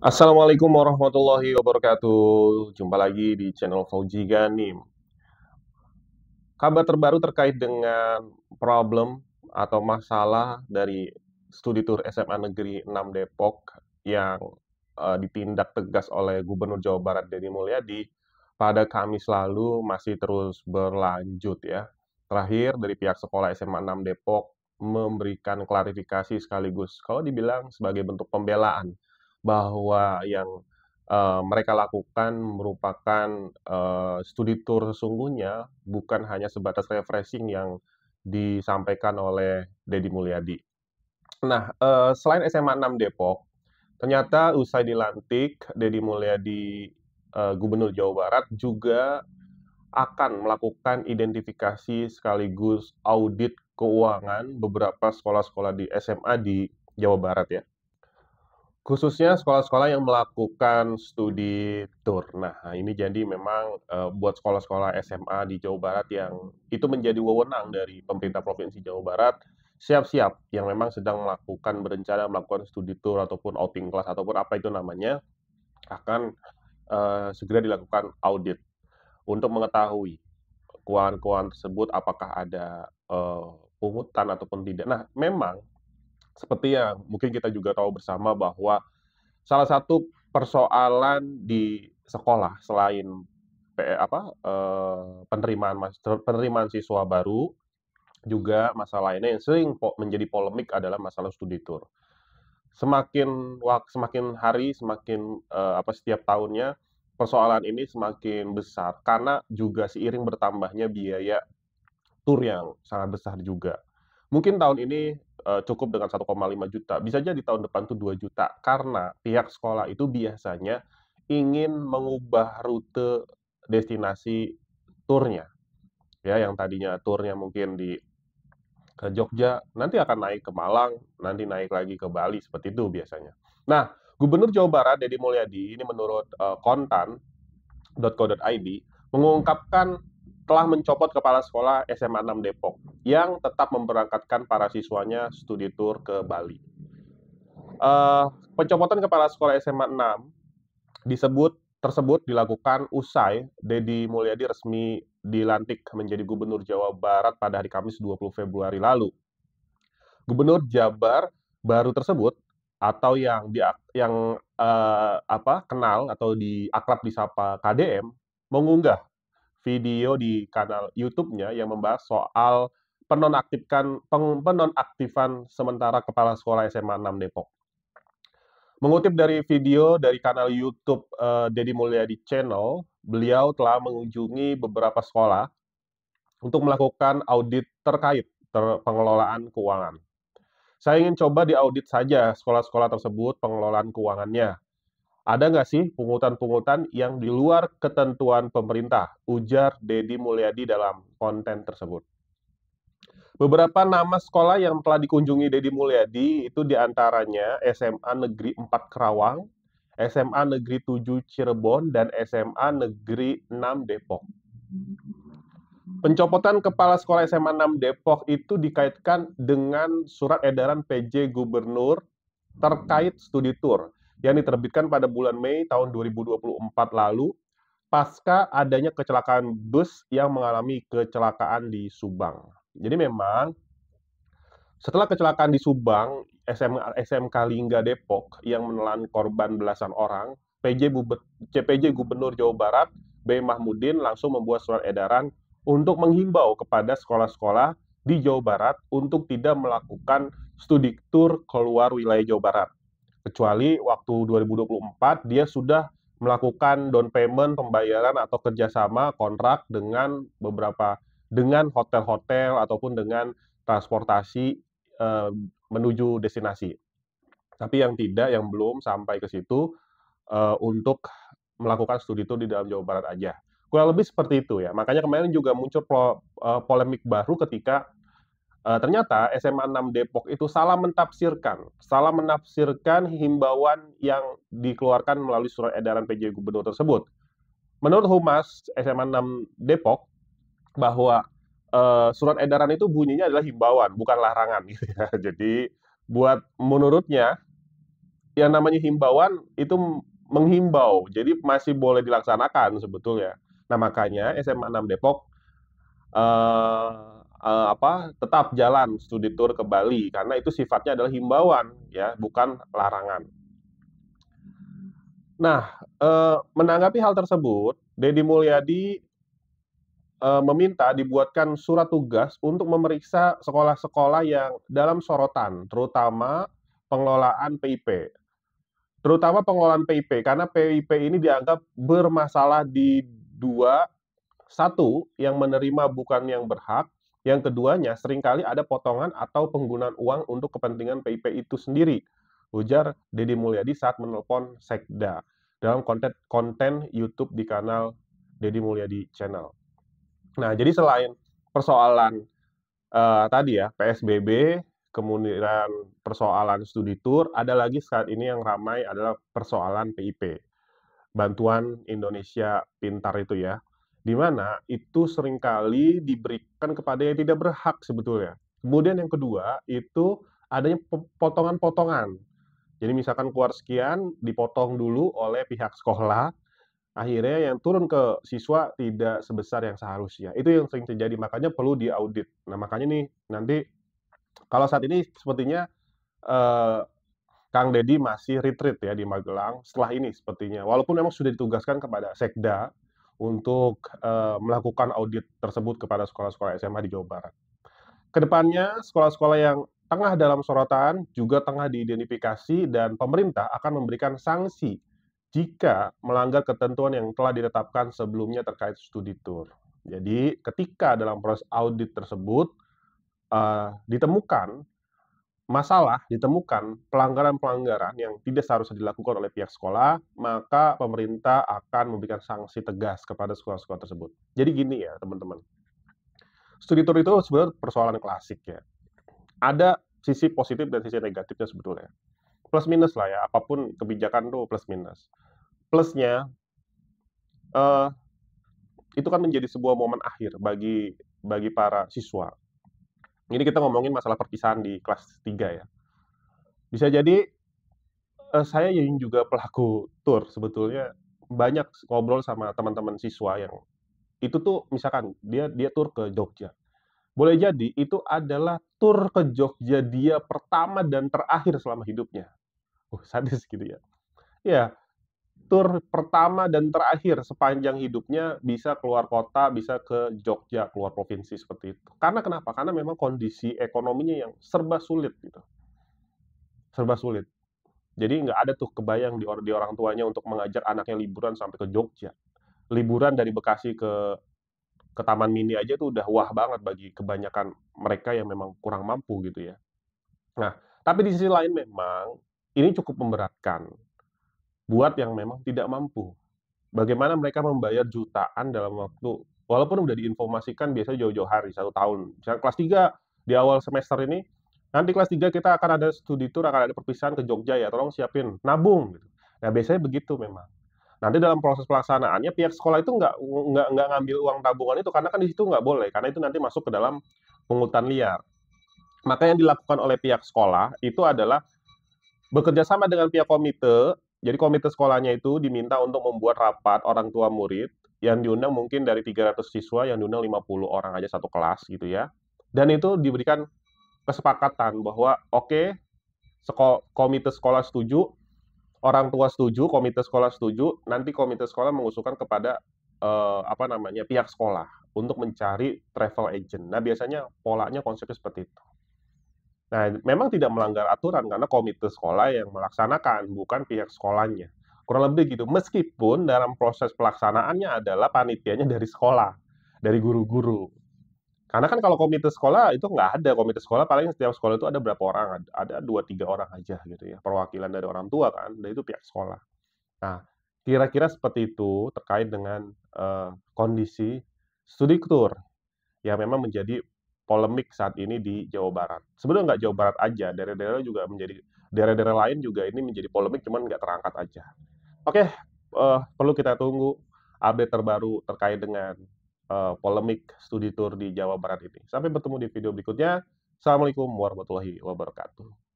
Assalamualaikum warahmatullahi wabarakatuh. Jumpa lagi di channel Fauzi Ganim. Kabar terbaru terkait dengan problem atau masalah dari studi tur SMA Negeri 6 Depok yang ditindak tegas oleh Gubernur Jawa Barat Deddy Mulyadi pada Kamis lalu masih terus berlanjut ya. Terakhir dari pihak sekolah SMA 6 Depok memberikan klarifikasi sekaligus kalau dibilang sebagai bentuk pembelaan bahwa yang mereka lakukan merupakan studi tour sesungguhnya, bukan hanya sebatas refreshing yang disampaikan oleh Deddy Mulyadi. Nah, selain SMA 6 Depok, ternyata usai dilantik, Deddy Mulyadi, Gubernur Jawa Barat juga akan melakukan identifikasi sekaligus audit keuangan beberapa sekolah-sekolah di SMA di Jawa Barat ya. Khususnya sekolah-sekolah yang melakukan studi tour. Nah, ini jadi memang, buat sekolah-sekolah SMA di Jawa Barat yang itu menjadi wewenang dari pemerintah Provinsi Jawa Barat, siap-siap yang memang sedang berencana melakukan studi tour ataupun outing kelas ataupun apa itu namanya, akan, segera dilakukan audit untuk mengetahui keuangan-keuangan tersebut apakah ada, pungutan ataupun tidak. Nah, memang seperti yang mungkin kita juga tahu bersama bahwa salah satu persoalan di sekolah selain penerimaan siswa baru, juga masalah lainnya yang sering menjadi polemik adalah masalah studi tour. Semakin hari, setiap tahunnya, persoalan ini semakin besar karena juga seiring bertambahnya biaya tur yang sangat besar juga. Mungkin tahun ini, cukup dengan 1,5 juta, bisa jadi tahun depan tuh 2 juta, karena pihak sekolah itu biasanya ingin mengubah rute destinasi turnya, ya, yang tadinya turnya mungkin ke Jogja, nanti akan naik ke Malang, nanti naik lagi ke Bali, seperti itu biasanya. Nah, Gubernur Jawa Barat Deddy Mulyadi ini menurut, kontan.co.id mengungkapkan telah mencopot kepala sekolah SMA 6 Depok yang tetap memberangkatkan para siswanya studi tour ke Bali. Eh, Pencopotan kepala sekolah SMA 6 tersebut dilakukan usai Deddy Mulyadi resmi dilantik menjadi Gubernur Jawa Barat pada hari Kamis 20 Februari lalu. Gubernur Jabar baru tersebut atau kenal atau akrab disapa KDM mengunggah video di kanal YouTube-nya yang membahas soal penonaktifan sementara kepala sekolah SMA 6 Depok. Mengutip dari video dari kanal YouTube, Deddy Mulyadi Channel, beliau telah mengunjungi beberapa sekolah untuk melakukan audit terkait pengelolaan keuangan. Saya ingin coba diaudit saja sekolah-sekolah tersebut pengelolaan keuangannya. Ada nggak sih pungutan-pungutan yang di luar ketentuan pemerintah? Ujar Deddy Mulyadi dalam konten tersebut. Beberapa nama sekolah yang telah dikunjungi Deddy Mulyadi itu diantaranya SMA Negeri 4 Kerawang, SMA Negeri 7 Cirebon, dan SMA Negeri 6 Depok. Pencopotan kepala sekolah SMA 6 Depok itu dikaitkan dengan surat edaran PJ Gubernur terkait studi tour yang diterbitkan pada bulan Mei tahun 2024 lalu pasca adanya kecelakaan bus yang mengalami kecelakaan di Subang. Jadi memang setelah kecelakaan di Subang, SMK Lingga Depok yang menelan korban belasan orang, CPJ Gubernur Jawa Barat B. Mahmudin langsung membuat surat edaran untuk menghimbau kepada sekolah-sekolah di Jawa Barat untuk tidak melakukan studi tour keluar wilayah Jawa Barat. Kecuali waktu 2024 dia sudah melakukan down payment pembayaran atau kerjasama kontrak dengan hotel-hotel ataupun dengan transportasi menuju destinasi. Tapi yang tidak, yang belum sampai ke situ untuk melakukan studi tour di dalam Jawa Barat aja. Kurang lebih seperti itu ya. Makanya kemarin juga muncul polemik baru ketika ternyata SMA 6 Depok itu salah menafsirkan himbauan yang dikeluarkan melalui surat edaran PJ Gubernur tersebut. Menurut Humas SMA 6 Depok, bahwa surat edaran itu bunyinya adalah himbauan, bukan larangan gitu ya. Jadi menurutnya yang namanya himbauan itu menghimbau, jadi masih boleh dilaksanakan sebetulnya. Nah, makanya SMA 6 Depok eee tetap jalan studi tour ke Bali karena itu sifatnya adalah himbauan ya, bukan larangan. Nah, menanggapi hal tersebut, Deddy Mulyadi meminta dibuatkan surat tugas untuk memeriksa sekolah-sekolah yang dalam sorotan, terutama pengelolaan PIP. Terutama pengelolaan PIP, karena PIP ini dianggap bermasalah di dua. Satu, yang menerima bukan yang berhak, yang keduanya seringkali ada potongan atau penggunaan uang untuk kepentingan PIP itu sendiri, ujar Deddy Mulyadi saat menelpon Sekda dalam konten konten YouTube di kanal Deddy Mulyadi Channel. Nah, jadi selain persoalan, tadi ya, PSBB, kemudian persoalan studi tour, ada lagi saat ini yang ramai adalah persoalan PIP. Bantuan Indonesia Pintar itu ya, di mana itu seringkali diberikan kepada yang tidak berhak sebetulnya. Kemudian yang kedua, itu adanya potongan-potongan. Jadi misalkan keluar sekian, dipotong dulu oleh pihak sekolah, akhirnya yang turun ke siswa tidak sebesar yang seharusnya. Itu yang sering terjadi, makanya perlu diaudit. Nah, makanya nih, nanti kalau saat ini sepertinya, eee, Kang Deddy masih retreat ya di Magelang setelah ini sepertinya. Walaupun memang sudah ditugaskan kepada Sekda untuk, melakukan audit tersebut kepada sekolah-sekolah SMA di Jawa Barat. Kedepannya sekolah-sekolah yang tengah dalam sorotan juga tengah diidentifikasi dan pemerintah akan memberikan sanksi jika melanggar ketentuan yang telah ditetapkan sebelumnya terkait studi tour. Jadi ketika dalam proses audit tersebut, ditemukan ditemukan pelanggaran-pelanggaran yang tidak seharusnya dilakukan oleh pihak sekolah, maka pemerintah akan memberikan sanksi tegas kepada sekolah-sekolah tersebut. Jadi gini ya teman-teman, studi tour itu sebenarnya persoalan klasik ya. Ada sisi positif dan sisi negatifnya sebetulnya. Plus minus lah ya, apapun kebijakan tuh plus minus. Plusnya, eee, itu kan menjadi sebuah momen akhir bagi para siswa. Ini kita ngomongin masalah perpisahan di kelas 3 ya. Bisa jadi saya yang juga pelaku tur sebetulnya banyak ngobrol sama teman-teman siswa yang itu tuh misalkan dia dia tur ke Jogja. Boleh jadi itu adalah tur ke Jogja dia pertama dan terakhir selama hidupnya. Sadis gitu ya. Iya, tur pertama dan terakhir sepanjang hidupnya bisa keluar kota, bisa ke Jogja, keluar provinsi seperti itu. Karena kenapa? Karena memang kondisi ekonominya yang serba sulit gitu, serba sulit. Jadi nggak ada tuh kebayang di orang tuanya untuk mengajak anaknya liburan sampai ke Jogja. Liburan dari Bekasi ke Taman Mini aja tuh udah wah banget bagi kebanyakan mereka yang memang kurang mampu gitu ya. Nah, tapi di sisi lain memang ini cukup memberatkan buat yang memang tidak mampu. Bagaimana mereka membayar jutaan dalam waktu walaupun udah diinformasikan biasanya jauh-jauh hari, 1 tahun. Misalnya kelas 3 di awal semester ini, nanti kelas 3 kita akan ada studi tour, akan ada perpisahan ke Jogja ya, tolong siapin, nabung gitu. Nah, biasanya begitu memang. Nanti dalam proses pelaksanaannya pihak sekolah itu nggak ngambil uang tabungan itu karena kan di situ nggak boleh, karena itu nanti masuk ke dalam pungutan liar. Maka yang dilakukan oleh pihak sekolah itu adalah bekerja sama dengan pihak komite, jadi komite sekolahnya itu diminta untuk membuat rapat orang tua murid, yang diundang mungkin dari 300 siswa, yang diundang 50 orang aja satu kelas gitu ya. Dan itu diberikan kesepakatan bahwa oke, komite sekolah setuju, orang tua setuju, komite sekolah setuju, nanti komite sekolah mengusulkan kepada, pihak sekolah untuk mencari travel agent. Nah, biasanya polanya konsepnya seperti itu. Nah, memang tidak melanggar aturan karena komite sekolah yang melaksanakan, bukan pihak sekolahnya. Kurang lebih gitu, meskipun dalam proses pelaksanaannya adalah panitianya dari sekolah, dari guru-guru. Karena kan kalau komite sekolah itu nggak ada, komite sekolah paling setiap sekolah itu ada berapa orang, ada 2, 3 orang aja gitu ya, perwakilan dari orang tua kan, dan itu pihak sekolah. Nah, kira-kira seperti itu terkait dengan, kondisi studi tour yang memang menjadi polemik saat ini di Jawa Barat. Sebenarnya nggak Jawa Barat aja, daerah-daerah juga menjadi daerah-daerah lain juga ini menjadi polemik, cuman nggak terangkat aja. Oke, perlu kita tunggu update terbaru terkait dengan, polemik studi tour di Jawa Barat ini. Sampai bertemu di video berikutnya. Assalamualaikum warahmatullahi wabarakatuh.